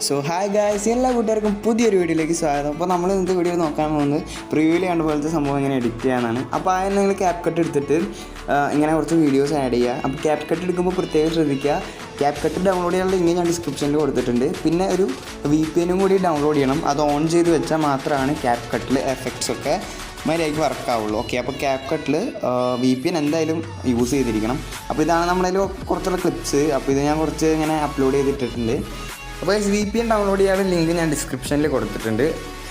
So hi guys, എല്ലാ കൂട്ടുകാർക്കും പുതിയൊരു വീഡിയോയിലേക്ക് സ്വാഗതം. അപ്പോൾ നമ്മൾ ഇന്നത്തെ വീഡിയോ നോക്കാൻ പോകുന്നത് പ്രിവ്യൂവിൽ കണ്ട പോലത്തെ സംഭവം ഇങ്ങനെ എഡിറ്റ് ചെയ്യാനാണ്. അപ്പോൾ അതിന് നിങ്ങൾ ക്യാപ് കട്ട് എടുത്തിട്ട് ഇങ്ങനെ കുറച്ച് വീഡിയോസ് ആഡ് ചെയ്യുക. അപ്പോൾ ക്യാപ് കട്ട് എടുക്കുമ്പോൾ പ്രത്യേകം ശ്രദ്ധിക്കുക, ക്യാപ് കട്ട് ഡൗൺലോഡ് ചെയ്യാനുള്ള ലിങ്ക് ഞാൻ ഡിസ്ക്രിപ്ഷനിൽ കൊടുത്തിട്ടുണ്ട്. പിന്നെ ഒരു VPN കൂടി ഡൗൺലോഡ് ചെയ്യണം. അത് ഓൺ ചെയ്ത് വെച്ചാൽ മാത്രമാണ് ക്യാപ് കട്ടിൽ എഫക്ട്സ് ഒക്കെ മര്യാദയ്ക്ക് വർക്കാവുള്ളൂ. ഓക്കെ, അപ്പോൾ ക്യാപ് കട്ടിൽ VPN എന്തായാലും യൂസ് ചെയ്തിരിക്കണം. അപ്പോൾ ഇതാണ് നമ്മളതിൽ കുറച്ചുള്ള ക്ലിപ്സ്. അപ്പോൾ ഇത് ഞാൻ കുറച്ച് ഇങ്ങനെ അപ്ലോഡ് ചെയ്തിട്ടിട്ടുണ്ട്. അപ്പോൾ VPN ഡൗൺലോഡ് ചെയ്യാനുള്ള ലിങ്ക് ഞാൻ ഡിസ്ക്രിപ്ഷനിൽ കൊടുത്തിട്ടുണ്ട്.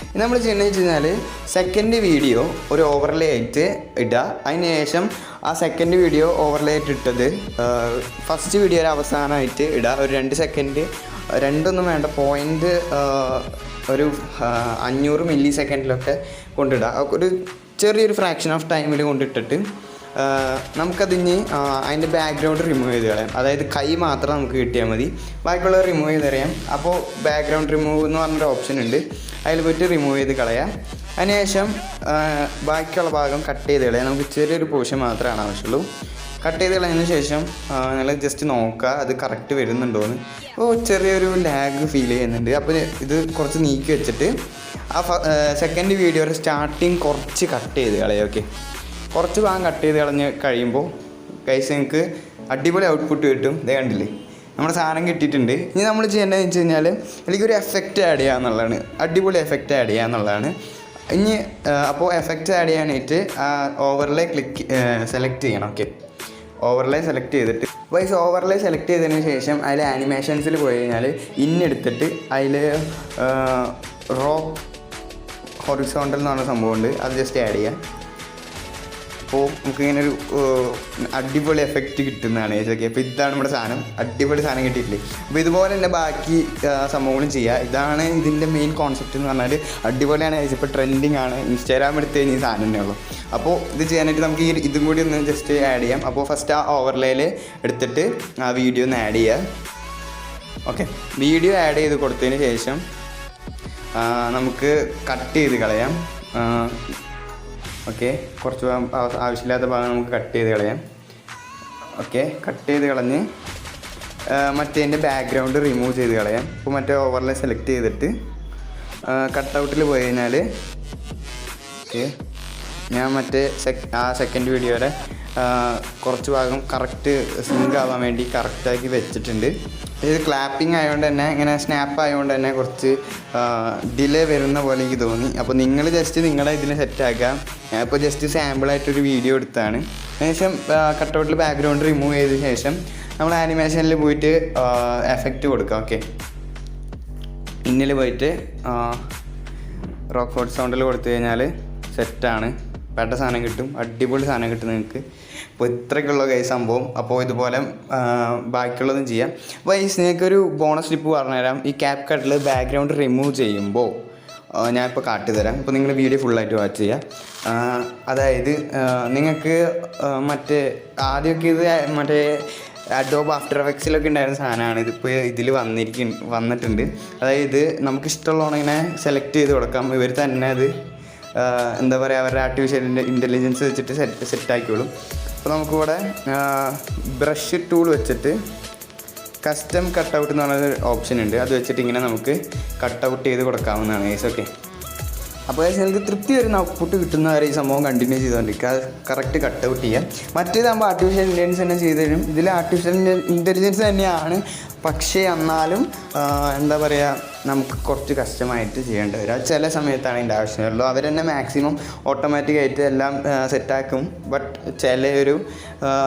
ഇത് നമ്മൾ ചെയ്യുന്നത് വെച്ച് കഴിഞ്ഞാൽ സെക്കൻഡ് വീഡിയോ ഒരു ഓവർലേ ആയിട്ട് ഇടുക. അതിന് ശേഷം ആ സെക്കൻഡ് വീഡിയോ ഓവർലേ ആയിട്ട് ഇട്ടത് ഫസ്റ്റ് വീഡിയോ ഒരു അവസാനമായിട്ട് ഇടുക. ഒരു 2 സെക്കൻഡ്, രണ്ടൊന്നും വേണ്ട, പോയിൻ്റ് ഒരു 500 മില്ലി സെക്കൻഡിലൊക്കെ കൊണ്ടിടുക. ഒരു ചെറിയൊരു ഫ്രാക്ഷൻ ഓഫ് ടൈമിൽ കൊണ്ടിട്ടിട്ട് നമുക്കതിന് അതിൻ്റെ ബാക്ക്ഗ്രൗണ്ട് റിമൂവ് ചെയ്ത് കളയാം. അതായത് കൈ മാത്രം നമുക്ക് കിട്ടിയാൽ മതി, ബാക്കിയുള്ളത് റിമൂവ് ചെയ്ത് കളയാം. അപ്പോൾ ബാക്ക്ഗ്രൗണ്ട് റിമൂവ് എന്ന് പറഞ്ഞൊരു ഓപ്ഷൻ ഉണ്ട്, അതിൽ പോയിട്ട് റിമൂവ് ചെയ്ത് കളയാം. അതിനുശേഷം ബാക്കിയുള്ള ഭാഗം കട്ട് ചെയ്ത് കളയാം. നമുക്ക് ചെറിയൊരു പോർഷൻ മാത്രമാണ് ആവശ്യമുള്ളൂ. കട്ട് ചെയ്ത് കളഞ്ഞതിന് ശേഷം നിങ്ങൾ ജസ്റ്റ് നോക്കുക അത് കറക്റ്റ് വരുന്നുണ്ടോയെന്ന്. അപ്പോൾ ചെറിയൊരു ലാഗ് ഫീൽ ചെയ്യുന്നുണ്ട്. അപ്പോൾ ഇത് കുറച്ച് നീക്കി വെച്ചിട്ട് ആ സെക്കൻഡ് വീഡിയോയുടെ സ്റ്റാർട്ടിങ് കുറച്ച് കട്ട് ചെയ്ത് കളയാം. ഓക്കെ, കുറച്ച് ഭാഗം കട്ട് ചെയ്ത് കളഞ്ഞ് കഴിയുമ്പോൾ കൈസ് നിങ്ങൾക്ക് അടിപൊളി ഔട്ട്പുട്ട് കിട്ടും. ഇതേ കണ്ടില്ലേ, നമ്മുടെ സാധനം കിട്ടിയിട്ടുണ്ട്. ഇനി നമ്മൾ ചെയ്യേണ്ടതെന്ന് വെച്ച് കഴിഞ്ഞാൽ എനിക്കൊരു എഫക്റ്റ് ആഡ് ചെയ്യുക എന്നുള്ളതാണ്, അടിപൊളി എഫക്റ്റ് ആഡ് ചെയ്യുക എന്നുള്ളതാണ്. ഇനി അപ്പോൾ എഫക്റ്റ് ആഡ് ചെയ്യാനായിട്ട് ഓവർലേ സെലക്ട് ചെയ്യണം. ഓക്കെ, ഓവർലേ സെലക്ട് ചെയ്തിട്ട് വൈസ് ഓവർലേ സെലക്ട് ചെയ്തതിന് ശേഷം അതിൽ ആനിമേഷൻസിൽ പോയി കഴിഞ്ഞാൽ ഇന്നെടുത്തിട്ട് അതിൽ റോ ഹൊറിസോണ്ടൽ എന്ന് പറഞ്ഞ സംഭവമുണ്ട്, അത് ജസ്റ്റ് ആഡ് ചെയ്യാം. അപ്പോൾ നമുക്കിങ്ങനെ ഒരു അടിപൊളി എഫക്റ്റ് കിട്ടുന്നതാണ്. ഓക്കെ, അപ്പോൾ ഇതാണ് നമ്മുടെ സാധനം, അടിപൊളി സാധനം കിട്ടിയിട്ടില്ലേ. അപ്പോൾ ഇതുപോലെ തന്നെ ബാക്കി സംഭവങ്ങളും ചെയ്യുക. ഇതാണ് ഇതിൻ്റെ മെയിൻ കോൺസെപ്റ്റ് എന്ന് പറഞ്ഞാൽ അടിപൊളിയാണ്. ഇപ്പോൾ ട്രെൻഡിങ് ആണ്, ഇൻസ്റ്റാഗ്രാം എടുത്ത് കഴിഞ്ഞാൽ ഈ സാധനം തന്നെയുള്ളൂ. അപ്പോൾ ഇത് ചെയ്യാനായിട്ട് നമുക്ക് ഇതും കൂടി ഒന്ന് ജസ്റ്റ് ആഡ് ചെയ്യാം. അപ്പോൾ ഫസ്റ്റ് ആ ഓവർലേയിൽ എടുത്തിട്ട് ആ വീഡിയോ ഒന്ന് ആഡ് ചെയ്യുക. ഓക്കെ, വീഡിയോ ആഡ് ചെയ്ത് കൊടുത്തതിന് ശേഷം നമുക്ക് കട്ട് ചെയ്ത് കളയാം. ഓക്കെ, കുറച്ച് ആവശ്യമില്ലാത്ത ഭാഗം നമുക്ക് കട്ട് ചെയ്ത് കളയാം. ഓക്കെ, കട്ട് ചെയ്ത് കളഞ്ഞ് മറ്റേതിൻ്റെ ബാക്ക്ഗ്രൗണ്ട് റിമൂവ് ചെയ്ത് കളയാം. അപ്പോൾ മറ്റേ ഓവർലേ സെലക്ട് ചെയ്തിട്ട് കട്ടൗട്ടിൽ പോയി കഴിഞ്ഞാൽ ഓക്കെ, ഞാൻ മറ്റേ ആ സെക്കൻഡ് വീഡിയോയുടെ കുറച്ച് ഭാഗം കറക്റ്റ് സിങ്ക് ആവാൻ വേണ്ടി കറക്റ്റാക്കി വെച്ചിട്ടുണ്ട്. ഇത് ക്ലാപ്പിംഗ് ആയതുകൊണ്ട് തന്നെ, ഇങ്ങനെ സ്നാപ്പ് ആയതുകൊണ്ട് തന്നെ കുറച്ച് ഡിലേ വരുന്ന പോലെ എനിക്ക് തോന്നി. അപ്പോൾ നിങ്ങൾ ജസ്റ്റ് നിങ്ങളെ ഇതിനെ സെറ്റാക്കുക. ഞാൻ ഇപ്പോൾ ജസ്റ്റ് സാമ്പിളായിട്ടൊരു വീഡിയോ എടുത്താണ്. അതിനുശേഷം കട്ടൗട്ടിൽ ബാക്ക്ഗ്രൗണ്ട് റിമൂവ് ചെയ്തതിന് ശേഷം നമ്മൾ ആനിമേഷനിൽ പോയിട്ട് എഫക്റ്റ് കൊടുക്കുക. ഓക്കെ, ഇന്നിൽ പോയിട്ട് റോക്ക് ഹോട്ട് സൗണ്ടിൽ കൊടുത്തു കഴിഞ്ഞാൽ സെറ്റാണ്, പെട്ട സാധനം കിട്ടും, അടിപൊളി സാധനം കിട്ടും നിങ്ങൾക്ക്. അപ്പോൾ ഇത്രയ്ക്കുള്ള സംഭവം. അപ്പോൾ ഇതുപോലെ ബാക്കിയുള്ളതും ചെയ്യാം. അപ്പോൾ നിങ്ങൾക്കൊരു ബോണസ് ടിപ്പ് പറഞ്ഞുതരാം. ഈ ക്യാപ് കട്ടിൽ ബാക്ക്ഗ്രൗണ്ട് റിമൂവ് ചെയ്യുമ്പോൾ ഞാനിപ്പോൾ കാട്ടിത്തരാം. ഇപ്പോൾ നിങ്ങൾ വീഡിയോ ഫുള്ളായിട്ട് വാച്ച് ചെയ്യുക. അതായത് നിങ്ങൾക്ക് ആദ്യമൊക്കെ ഇത് മറ്റേ അഡോബ് ആഫ്റ്റർ എഫക്ട്സിലൊക്കെ ഉണ്ടായിരുന്ന സാധനമാണ്. ഇതിപ്പോൾ ഇതിൽ വന്നിട്ടുണ്ട്. അതായത് നമുക്ക് ഇഷ്ടമുള്ളവണ്ണം ഇങ്ങനെ സെലക്ട് ചെയ്ത് കൊടുക്കാം. ഇവർ തന്നെ അത് എന്താ പറയുക, അവരുടെ ആർട്ടിഫിഷ്യൽ ഇൻ്റലിജൻസ് വെച്ചിട്ട് സെറ്റാക്കിക്കോളും. അപ്പോൾ നമുക്കിവിടെ ബ്രഷ് ടൂൾ വെച്ചിട്ട് കസ്റ്റം കട്ടൗട്ട് എന്ന് പറഞ്ഞൊരു ഓപ്ഷൻ ഉണ്ട്, അത് വെച്ചിട്ട് ഇങ്ങനെ നമുക്ക് കട്ടൗട്ട് ചെയ്ത് കൊടുക്കാവുന്നതാണ് ഗൈസ്. ഓക്കെ, അപ്പോൾ നിങ്ങൾക്ക് തൃപ്തി വരുന്ന ഔട്ട്പുട്ട് കിട്ടുന്നവരെ ഈ സംഭവം കണ്ടിന്യൂ ചെയ്തുകൊണ്ടിരിക്കുക. കറക്റ്റ് കട്ടൗട്ട് ചെയ്യാം. മറ്റേതാകുമ്പോൾ ആർട്ടിഫിഷ്യൽ ഇൻ്റലിജൻസ് തന്നെ ചെയ്തു തരും. ഇതിൽ ആർട്ടിഫിഷ്യൽ ഇൻ്റലിജൻസ് തന്നെയാണ്, പക്ഷേ എന്നാലും എന്താ പറയുക, നമുക്ക് കുറച്ച് കസ്റ്റമായിട്ട് ചെയ്യേണ്ടി വരും. അത് ചില സമയത്താണ് ഇതിൻ്റെ ആവശ്യമുള്ളൂ. അവർ തന്നെ മാക്സിമം ഓട്ടോമാറ്റിക്കായിട്ട് എല്ലാം സെറ്റാക്കും. ബട്ട് ചില ഒരു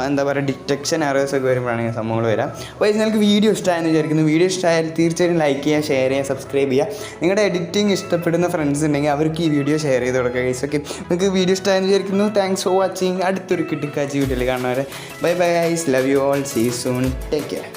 എന്താ പറയുക, ഡിറ്റക്ഷൻ എറേഴ്സ് ഒക്കെ വരുമ്പോഴാണ് ഈ സംഭവങ്ങൾ വരാം. അപ്പോൾ നിങ്ങൾക്ക് വീഡിയോ ഇഷ്ടമായെന്ന് വിചാരിക്കുന്നു. വീഡിയോ ഇഷ്ടമായാൽ തീർച്ചയായും ലൈക്ക് ചെയ്യുക, ഷെയർ ചെയ്യുക, സബ്സ്ക്രൈബ് ചെയ്യുക. നിങ്ങളുടെ എഡിറ്റിംഗ് ഇഷ്ടപ്പെടുന്ന ഫ്രണ്ട്സ് ഉണ്ടെങ്കിൽ അവർക്ക് ഈ വീഡിയോ ഷെയർ ചെയ്ത് കൊടുക്കുക ഗൈസ്. ഓക്കെ, നിങ്ങൾക്ക് വീഡിയോ ഇഷ്ടമായെന്ന് വിചാരിക്കുന്നു. Thanks for watching. അടുത്തൊരു കിട്ടിക്കാച്ചി വീഡിയോയിൽ കാണുന്നവരെ bye bye guys. Love you all. See you soon. Take care.